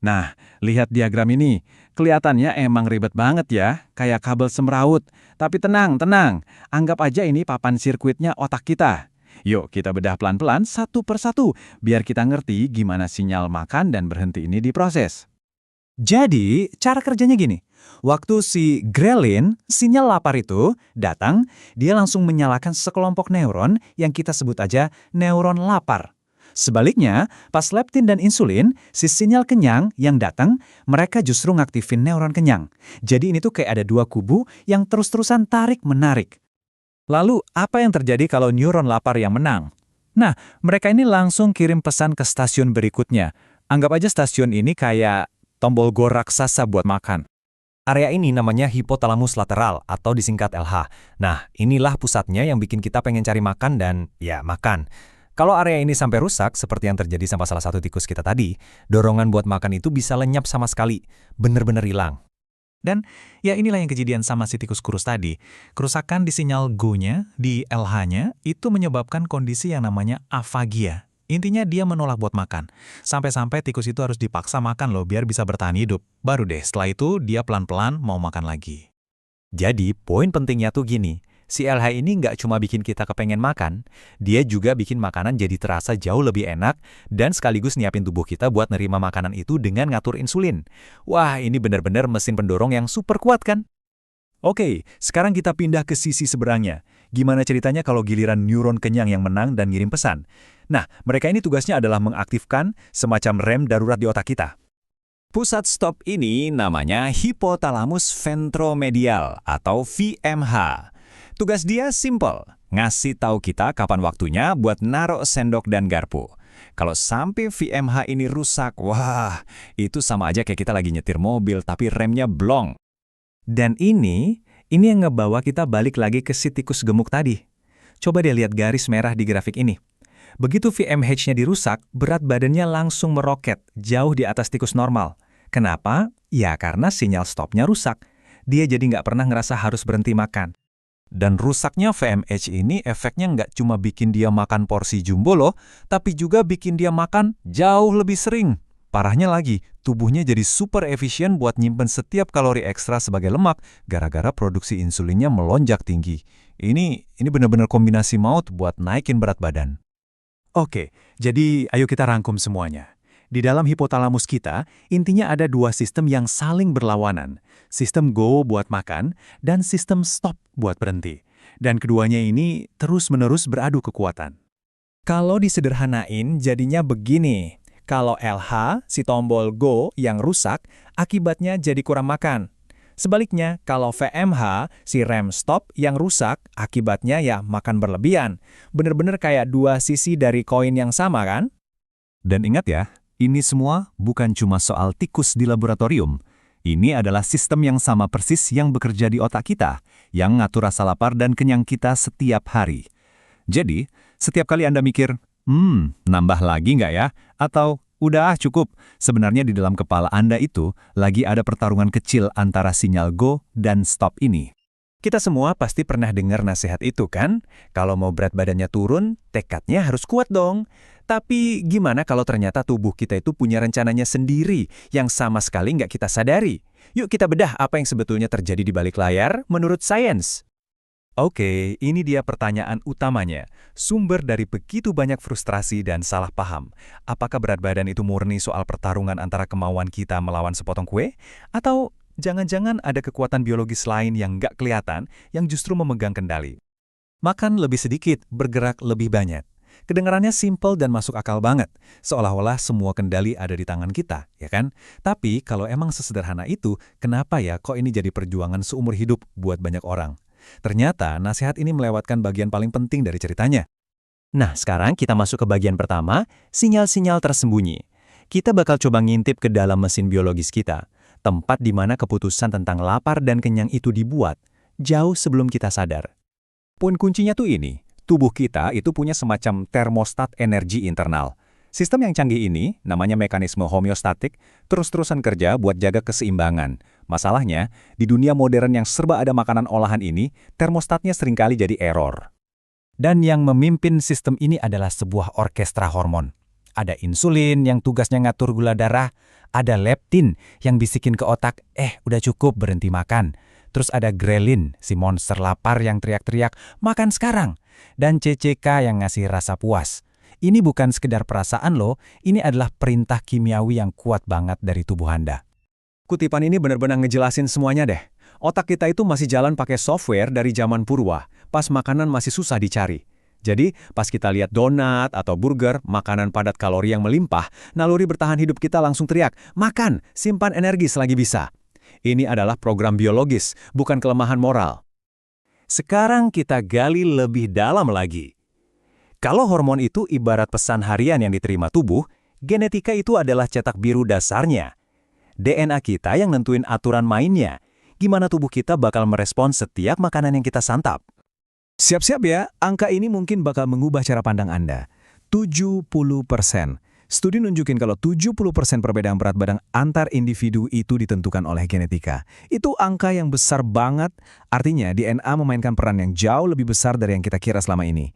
Nah, lihat diagram ini. Kelihatannya emang ribet banget ya, kayak kabel semrawut. Tapi tenang, tenang. Anggap aja ini papan sirkuitnya otak kita. Yuk, kita bedah pelan-pelan satu persatu, biar kita ngerti gimana sinyal makan dan berhenti ini diproses. Jadi, cara kerjanya gini. Waktu si grelin, sinyal lapar itu, datang, dia langsung menyalakan sekelompok neuron yang kita sebut aja neuron lapar. Sebaliknya, pas leptin dan insulin, si sinyal kenyang yang datang, mereka justru ngaktifin neuron kenyang. Jadi ini tuh kayak ada dua kubu yang terus-terusan tarik-menarik. Lalu, apa yang terjadi kalau neuron lapar yang menang? Nah, mereka ini langsung kirim pesan ke stasiun berikutnya. Anggap aja stasiun ini kayak tombol go raksasa buat makan. Area ini namanya hipotalamus lateral atau disingkat LH. Nah, inilah pusatnya yang bikin kita pengen cari makan dan, ya, makan. Kalau area ini sampai rusak, seperti yang terjadi sama salah satu tikus kita tadi, dorongan buat makan itu bisa lenyap sama sekali, bener-bener hilang. Dan ya inilah yang kejadian sama si tikus kurus tadi. Kerusakan di sinyal GO-nya, di LH-nya, itu menyebabkan kondisi yang namanya afagia. Intinya dia menolak buat makan. Sampai-sampai tikus itu harus dipaksa makan loh biar bisa bertahan hidup. Baru deh setelah itu dia pelan-pelan mau makan lagi. Jadi poin pentingnya tuh gini. Si LH ini nggak cuma bikin kita kepengen makan, dia juga bikin makanan jadi terasa jauh lebih enak dan sekaligus nyiapin tubuh kita buat nerima makanan itu dengan ngatur insulin. Wah, ini benar-benar mesin pendorong yang super kuat kan? Oke, sekarang kita pindah ke sisi seberangnya. Gimana ceritanya kalau giliran neuron kenyang yang menang dan ngirim pesan? Nah, mereka ini tugasnya adalah mengaktifkan semacam rem darurat di otak kita. Pusat stop ini namanya hipotalamus ventromedial atau VMH. Tugas dia simple, ngasih tahu kita kapan waktunya buat naruh sendok dan garpu. Kalau sampai VMH ini rusak, wah, itu sama aja kayak kita lagi nyetir mobil tapi remnya blong. Dan ini yang ngebawa kita balik lagi ke si tikus gemuk tadi. Coba deh lihat garis merah di grafik ini. Begitu VMH-nya dirusak, berat badannya langsung meroket, jauh di atas tikus normal. Kenapa? Ya karena sinyal stopnya rusak. Dia jadi nggak pernah ngerasa harus berhenti makan. Dan rusaknya VMH ini efeknya nggak cuma bikin dia makan porsi jumbo loh, tapi juga bikin dia makan jauh lebih sering. Parahnya lagi, tubuhnya jadi super efisien buat nyimpen setiap kalori ekstra sebagai lemak gara-gara produksi insulinnya melonjak tinggi. Ini benar-benar kombinasi maut buat naikin berat badan. Oke, jadi ayo kita rangkum semuanya. Di dalam hipotalamus kita, intinya ada dua sistem yang saling berlawanan. Sistem GO buat makan, dan sistem STOP buat berhenti. Dan keduanya ini terus-menerus beradu kekuatan. Kalau disederhanain, jadinya begini. Kalau LH, si tombol GO yang rusak, akibatnya jadi kurang makan. Sebaliknya, kalau VMH, si rem stop yang rusak, akibatnya ya makan berlebihan. Bener-bener kayak dua sisi dari koin yang sama kan? Dan ingat ya, ini semua bukan cuma soal tikus di laboratorium. Ini adalah sistem yang sama persis yang bekerja di otak kita, yang ngatur rasa lapar dan kenyang kita setiap hari. Jadi, setiap kali Anda mikir, nambah lagi nggak ya? Atau, udah cukup. Sebenarnya di dalam kepala Anda itu lagi ada pertarungan kecil antara sinyal GO dan STOP ini. Kita semua pasti pernah dengar nasihat itu kan? Kalau mau berat badannya turun, tekadnya harus kuat dong. Tapi gimana kalau ternyata tubuh kita itu punya rencananya sendiri yang sama sekali nggak kita sadari? Yuk kita bedah apa yang sebetulnya terjadi di balik layar menurut sains. Oke, ini dia pertanyaan utamanya. Sumber dari begitu banyak frustrasi dan salah paham. Apakah berat badan itu murni soal pertarungan antara kemauan kita melawan sepotong kue? Atau jangan-jangan ada kekuatan biologis lain yang nggak kelihatan yang justru memegang kendali? Makan lebih sedikit, bergerak lebih banyak. Kedengarannya simpel dan masuk akal banget, seolah-olah semua kendali ada di tangan kita, ya kan? Tapi kalau emang sesederhana itu, kenapa ya kok ini jadi perjuangan seumur hidup buat banyak orang? Ternyata nasihat ini melewatkan bagian paling penting dari ceritanya. Nah, sekarang kita masuk ke bagian pertama, sinyal-sinyal tersembunyi. Kita bakal coba ngintip ke dalam mesin biologis kita, tempat di mana keputusan tentang lapar dan kenyang itu dibuat, jauh sebelum kita sadar. Poin kuncinya tuh ini, tubuh kita itu punya semacam termostat energi internal. Sistem yang canggih ini, namanya mekanisme homeostatik, terus-terusan kerja buat jaga keseimbangan. Masalahnya, di dunia modern yang serba ada makanan olahan ini, termostatnya seringkali jadi error. Dan yang memimpin sistem ini adalah sebuah orkestra hormon. Ada insulin yang tugasnya ngatur gula darah, ada leptin yang bisikin ke otak, udah cukup berhenti makan. Terus ada grelin, si monster lapar yang teriak-teriak, makan sekarang. Dan CCK yang ngasih rasa puas. Ini bukan sekedar perasaan loh, ini adalah perintah kimiawi yang kuat banget dari tubuh Anda. Kutipan ini benar-benar ngejelasin semuanya deh. Otak kita itu masih jalan pakai software dari zaman purwa, pas makanan masih susah dicari. Jadi, pas kita lihat donat atau burger, makanan padat kalori yang melimpah, naluri bertahan hidup kita langsung teriak, makan, simpan energi selagi bisa. Ini adalah program biologis, bukan kelemahan moral. Sekarang kita gali lebih dalam lagi. Kalau hormon itu ibarat pesan harian yang diterima tubuh, genetika itu adalah cetak biru dasarnya. DNA kita yang nentuin aturan mainnya. Gimana tubuh kita bakal merespons setiap makanan yang kita santap. Siap-siap ya, angka ini mungkin bakal mengubah cara pandang Anda. 70%. Studi nunjukin kalau 70% perbedaan berat badan antar individu itu ditentukan oleh genetika. Itu angka yang besar banget, artinya DNA memainkan peran yang jauh lebih besar dari yang kita kira selama ini.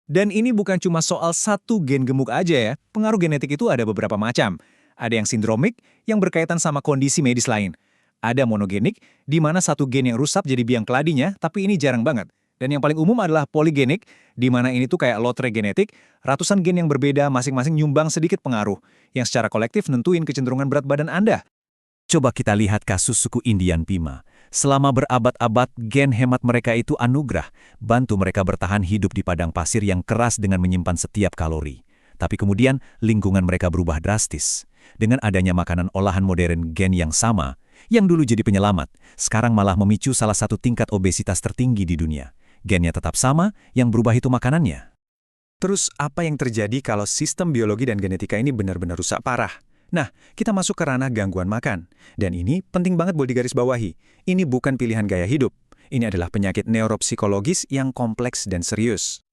Dan ini bukan cuma soal satu gen gemuk aja ya, pengaruh genetik itu ada beberapa macam. Ada yang sindromik, yang berkaitan sama kondisi medis lain. Ada monogenik, di mana satu gen yang rusak jadi biang keladinya, tapi ini jarang banget. Dan yang paling umum adalah poligenik, di mana ini tuh kayak lotre genetik, ratusan gen yang berbeda masing-masing nyumbang sedikit pengaruh, yang secara kolektif nentuin kecenderungan berat badan Anda. Coba kita lihat kasus suku Indian Pima. Selama berabad-abad, gen hemat mereka itu anugerah, bantu mereka bertahan hidup di padang pasir yang keras dengan menyimpan setiap kalori. Tapi kemudian, lingkungan mereka berubah drastis. Dengan adanya makanan olahan modern gen yang sama, yang dulu jadi penyelamat, sekarang malah memicu salah satu tingkat obesitas tertinggi di dunia. Gennya tetap sama, yang berubah itu makanannya. Terus, apa yang terjadi kalau sistem biologi dan genetika ini benar-benar rusak parah? Nah, kita masuk ke ranah gangguan makan. Dan ini penting banget buat digarisbawahi. Ini bukan pilihan gaya hidup. Ini adalah penyakit neuropsikologis yang kompleks dan serius.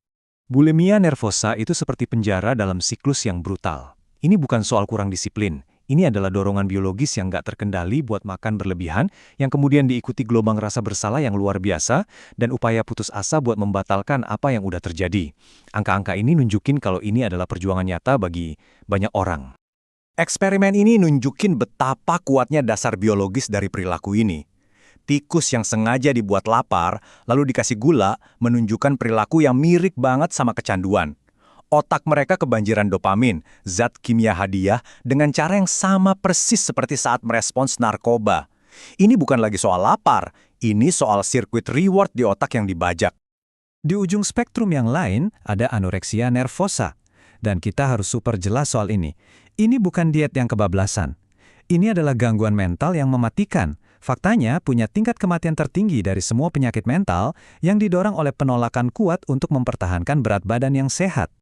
Bulimia nervosa itu seperti penjara dalam siklus yang brutal. Ini bukan soal kurang disiplin. Ini adalah dorongan biologis yang nggak terkendali buat makan berlebihan, yang kemudian diikuti gelombang rasa bersalah yang luar biasa, dan upaya putus asa buat membatalkan apa yang udah terjadi. Angka-angka ini nunjukin kalau ini adalah perjuangan nyata bagi banyak orang. Eksperimen ini nunjukin betapa kuatnya dasar biologis dari perilaku ini. Tikus yang sengaja dibuat lapar, lalu dikasih gula, menunjukkan perilaku yang mirip banget sama kecanduan. Otak mereka kebanjiran dopamin, zat kimia hadiah, dengan cara yang sama persis seperti saat merespons narkoba. Ini bukan lagi soal lapar, ini soal sirkuit reward di otak yang dibajak. Di ujung spektrum yang lain, ada anoreksia nervosa. Dan kita harus super jelas soal ini. Ini bukan diet yang kebablasan. Ini adalah gangguan mental yang mematikan. Faktanya punya tingkat kematian tertinggi dari semua penyakit mental yang didorong oleh penolakan kuat untuk mempertahankan berat badan yang sehat.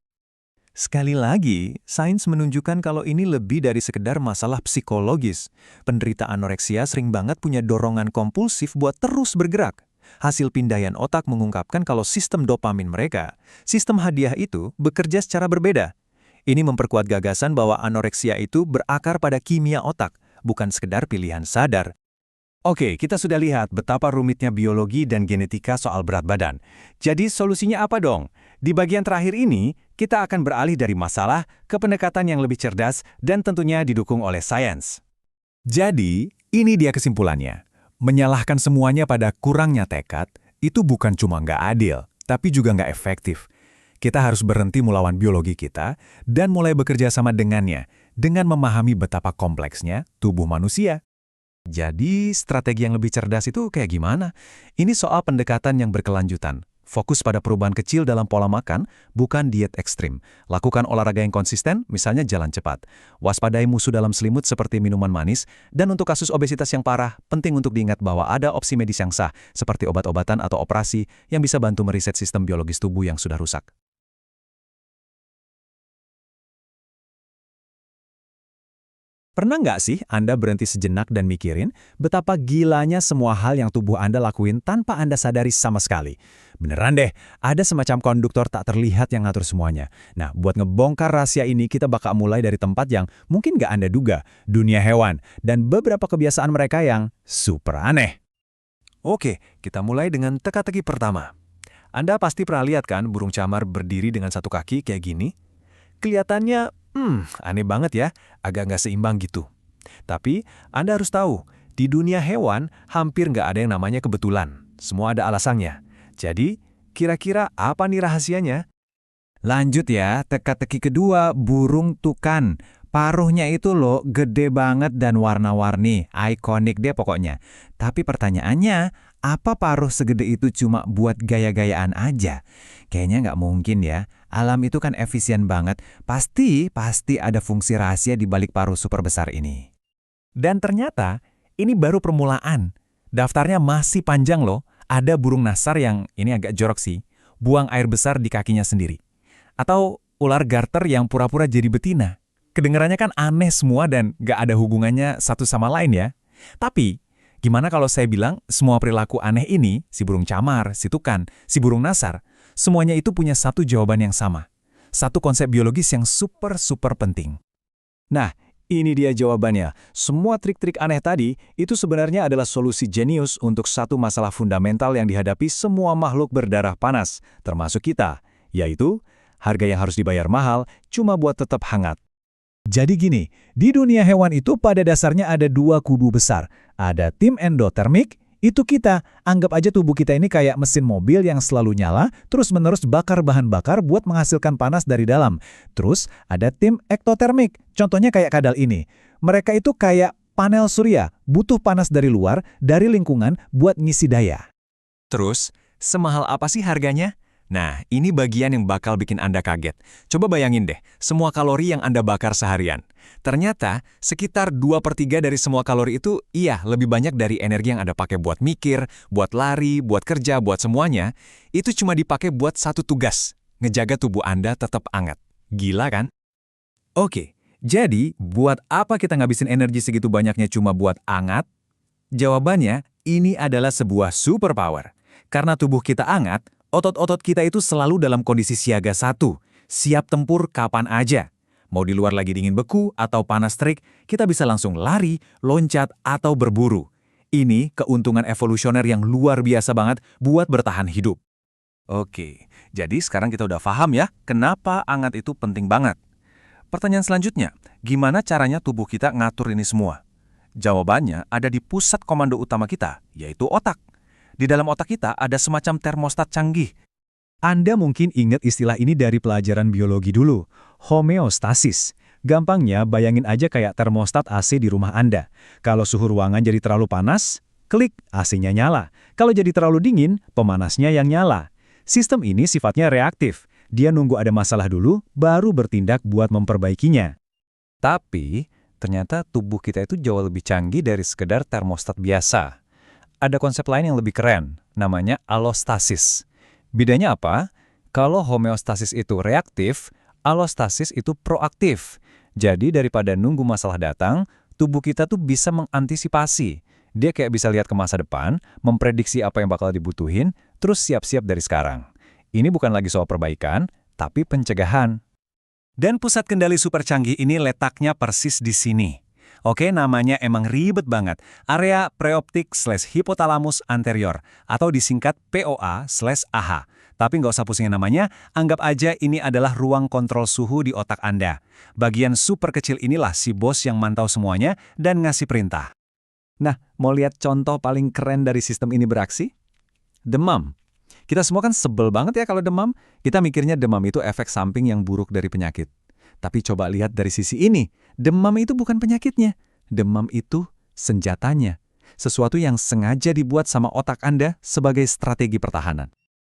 Sekali lagi, sains menunjukkan kalau ini lebih dari sekedar masalah psikologis. Penderita anoreksia sering banget punya dorongan kompulsif buat terus bergerak. Hasil pindaian otak mengungkapkan kalau sistem dopamin mereka, sistem hadiah itu, bekerja secara berbeda. Ini memperkuat gagasan bahwa anoreksia itu berakar pada kimia otak, bukan sekedar pilihan sadar. Oke, kita sudah lihat betapa rumitnya biologi dan genetika soal berat badan. Jadi solusinya apa dong? Di bagian terakhir ini, kita akan beralih dari masalah ke pendekatan yang lebih cerdas dan tentunya didukung oleh sains. Jadi, ini dia kesimpulannya. Menyalahkan semuanya pada kurangnya tekad, itu bukan cuma nggak adil, tapi juga nggak efektif. Kita harus berhenti melawan biologi kita dan mulai bekerja sama dengannya, dengan memahami betapa kompleksnya tubuh manusia. Jadi, strategi yang lebih cerdas itu kayak gimana? Ini soal pendekatan yang berkelanjutan. Fokus pada perubahan kecil dalam pola makan, bukan diet ekstrim. Lakukan olahraga yang konsisten, misalnya jalan cepat. Waspadai musuh dalam selimut seperti minuman manis, dan untuk kasus obesitas yang parah, penting untuk diingat bahwa ada opsi medis yang sah, seperti obat-obatan atau operasi yang bisa bantu meriset sistem biologis tubuh yang sudah rusak. Pernah nggak sih Anda berhenti sejenak dan mikirin betapa gilanya semua hal yang tubuh Anda lakuin tanpa Anda sadari sama sekali? Beneran deh, ada semacam konduktor tak terlihat yang ngatur semuanya. Nah, buat ngebongkar rahasia ini, kita bakal mulai dari tempat yang mungkin nggak Anda duga, dunia hewan, dan beberapa kebiasaan mereka yang super aneh. Oke, kita mulai dengan teka-teki pertama. Anda pasti pernah lihat kan burung camar berdiri dengan satu kaki kayak gini? Kelihatannya aneh banget ya, agak nggak seimbang gitu. Tapi, Anda harus tahu, di dunia hewan hampir nggak ada yang namanya kebetulan. Semua ada alasannya. Jadi, kira-kira apa nih rahasianya? Lanjut ya, teka-teki kedua, burung tukan. Paruhnya itu loh gede banget dan warna-warni, ikonik deh pokoknya. Tapi pertanyaannya, apa paruh segede itu cuma buat gaya-gayaan aja? Kayaknya nggak mungkin ya. Alam itu kan efisien banget. Pasti ada fungsi rahasia di balik paruh super besar ini. Dan ternyata, ini baru permulaan. Daftarnya masih panjang loh. Ada burung nasar yang, ini agak jorok sih, buang air besar di kakinya sendiri. Atau ular garter yang pura-pura jadi betina. Kedengarannya kan aneh semua dan nggak ada hubungannya satu sama lain ya. Tapi, gimana kalau saya bilang semua perilaku aneh ini, si burung camar, si tukan, si burung nasar, semuanya itu punya satu jawaban yang sama. Satu konsep biologis yang super penting. Nah, ini dia jawabannya. Semua trik-trik aneh tadi itu sebenarnya adalah solusi jenius untuk satu masalah fundamental yang dihadapi semua makhluk berdarah panas, termasuk kita, yaitu harga yang harus dibayar mahal cuma buat tetap hangat. Jadi gini, di dunia hewan itu pada dasarnya ada dua kubu besar. Ada tim endotermik, itu kita, anggap aja tubuh kita ini kayak mesin mobil yang selalu nyala, terus-menerus bakar bahan bakar buat menghasilkan panas dari dalam. Terus ada tim ektotermik, contohnya kayak kadal ini. Mereka itu kayak panel surya, butuh panas dari luar, dari lingkungan buat ngisi daya. Terus, semahal apa sih harganya? Nah, ini bagian yang bakal bikin Anda kaget. Coba bayangin deh, semua kalori yang Anda bakar seharian. Ternyata, sekitar 2/3 dari semua kalori itu, lebih banyak dari energi yang Anda pakai buat mikir, buat lari, buat kerja, buat semuanya, itu cuma dipakai buat satu tugas, ngejaga tubuh Anda tetap hangat. Gila kan? Oke, jadi buat apa kita ngabisin energi segitu banyaknya cuma buat hangat? Jawabannya, ini adalah sebuah superpower. Karena tubuh kita hangat, otot-otot kita itu selalu dalam kondisi siaga 1, siap tempur kapan aja. Mau di luar lagi dingin beku atau panas terik, kita bisa langsung lari, loncat, atau berburu. Ini keuntungan evolusioner yang luar biasa banget buat bertahan hidup. Oke, jadi sekarang kita udah paham ya, kenapa hangat itu penting banget. Pertanyaan selanjutnya, gimana caranya tubuh kita ngatur ini semua? Jawabannya ada di pusat komando utama kita, yaitu otak. Di dalam otak kita ada semacam termostat canggih. Anda mungkin ingat istilah ini dari pelajaran biologi dulu, homeostasis. Gampangnya, bayangin aja kayak termostat AC di rumah Anda. Kalau suhu ruangan jadi terlalu panas, klik, AC-nya nyala. Kalau jadi terlalu dingin, pemanasnya yang nyala. Sistem ini sifatnya reaktif. Dia nunggu ada masalah dulu, baru bertindak buat memperbaikinya. Tapi, ternyata tubuh kita itu jauh lebih canggih dari sekedar termostat biasa. Ada konsep lain yang lebih keren, namanya allostasis. Bedanya apa? Kalau homeostasis itu reaktif, allostasis itu proaktif. Jadi daripada nunggu masalah datang, tubuh kita tuh bisa mengantisipasi. Dia kayak bisa lihat ke masa depan, memprediksi apa yang bakal dibutuhin, terus siap-siap dari sekarang. Ini bukan lagi soal perbaikan, tapi pencegahan. Dan pusat kendali super canggih ini letaknya persis di sini. Oke, namanya emang ribet banget. Area preoptik/hipotalamus anterior, atau disingkat POA/AH. Tapi nggak usah pusingin namanya, anggap aja ini adalah ruang kontrol suhu di otak Anda. Bagian super kecil inilah si bos yang mantau semuanya dan ngasih perintah. Nah, mau lihat contoh paling keren dari sistem ini beraksi? Demam. Kita semua kan sebel banget ya kalau demam. Kita mikirnya demam itu efek samping yang buruk dari penyakit. Tapi coba lihat dari sisi ini, demam itu bukan penyakitnya. Demam itu senjatanya. Sesuatu yang sengaja dibuat sama otak Anda sebagai strategi pertahanan.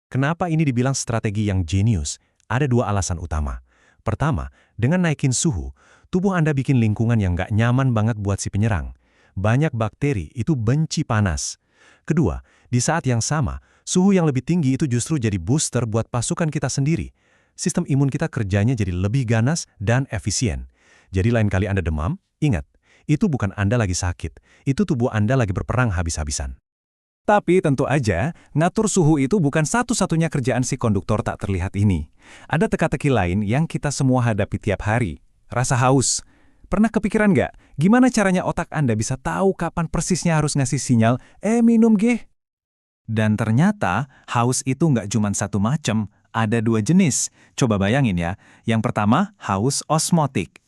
Kenapa ini dibilang strategi yang jenius? Ada dua alasan utama. Pertama, dengan naikin suhu, tubuh Anda bikin lingkungan yang nggak nyaman banget buat si penyerang. Banyak bakteri itu benci panas. Kedua, di saat yang sama, suhu yang lebih tinggi itu justru jadi booster buat pasukan kita sendiri. Sistem imun kita kerjanya jadi lebih ganas dan efisien. Jadi lain kali Anda demam, ingat, itu bukan Anda lagi sakit, itu tubuh Anda lagi berperang habis-habisan. Tapi tentu aja, ngatur suhu itu bukan satu-satunya kerjaan si konduktor tak terlihat ini. Ada teka-teki lain yang kita semua hadapi tiap hari. Rasa haus. Pernah kepikiran nggak, gimana caranya otak Anda bisa tahu kapan persisnya harus ngasih sinyal, minum geh? Dan ternyata, haus itu nggak cuma satu macam, ada dua jenis. Coba bayangin ya, yang pertama, haus osmotik.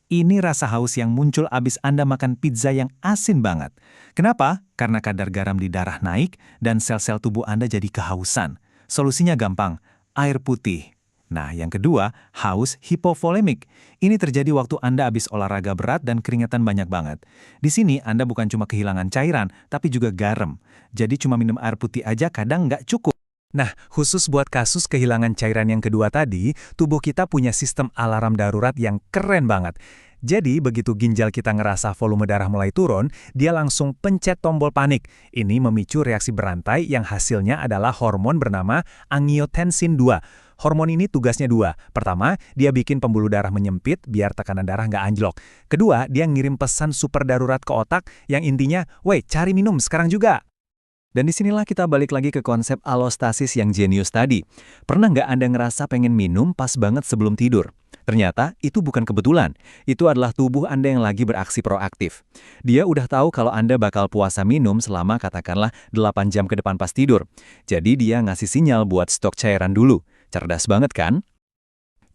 Ini rasa haus yang muncul abis Anda makan pizza yang asin banget. Kenapa? Karena kadar garam di darah naik dan sel-sel tubuh Anda jadi kehausan. Solusinya gampang, air putih. Nah, yang kedua, haus hipovolemik. Ini terjadi waktu Anda abis olahraga berat dan keringetan banyak banget. Di sini Anda bukan cuma kehilangan cairan, tapi juga garam. Jadi cuma minum air putih aja kadang nggak cukup. Nah, khusus buat kasus kehilangan cairan yang kedua tadi, tubuh kita punya sistem alarm darurat yang keren banget. Jadi, begitu ginjal kita ngerasa volume darah mulai turun, dia langsung pencet tombol panik. Ini memicu reaksi berantai yang hasilnya adalah hormon bernama angiotensin 2. Hormon ini tugasnya dua. Pertama, dia bikin pembuluh darah menyempit biar tekanan darah nggak anjlok. Kedua, dia ngirim pesan super darurat ke otak yang intinya, "Woi, cari minum sekarang juga." Dan disinilah kita balik lagi ke konsep alostasis yang jenius tadi. Pernah nggak Anda ngerasa pengen minum pas banget sebelum tidur? Ternyata itu bukan kebetulan. Itu adalah tubuh Anda yang lagi beraksi proaktif. Dia udah tahu kalau Anda bakal puasa minum selama katakanlah 8 jam ke depan pas tidur. Jadi dia ngasih sinyal buat stok cairan dulu. Cerdas banget kan?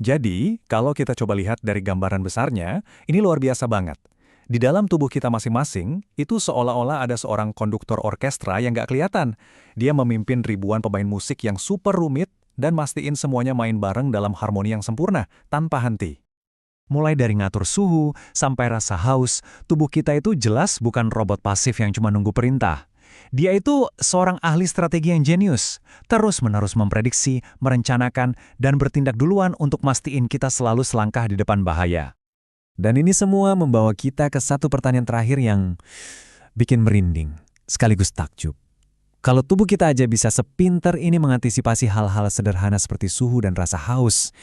Jadi, kalau kita coba lihat dari gambaran besarnya, ini luar biasa banget. Di dalam tubuh kita masing-masing, itu seolah-olah ada seorang konduktor orkestra yang nggak kelihatan. Dia memimpin ribuan pemain musik yang super rumit dan mastiin semuanya main bareng dalam harmoni yang sempurna, tanpa henti. Mulai dari ngatur suhu, sampai rasa haus, tubuh kita itu jelas bukan robot pasif yang cuma nunggu perintah. Dia itu seorang ahli strategi yang jenius, terus-menerus memprediksi, merencanakan, dan bertindak duluan untuk mastiin kita selalu selangkah di depan bahaya. Dan ini semua membawa kita ke satu pertanyaan terakhir yang bikin merinding, sekaligus takjub. Kalau tubuh kita aja bisa sepinter ini mengantisipasi hal-hal sederhana seperti suhu dan rasa haus,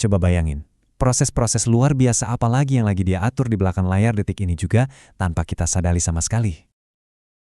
coba bayangin, proses-proses luar biasa apa lagi yang lagi dia atur di belakang layar detik ini juga tanpa kita sadari sama sekali.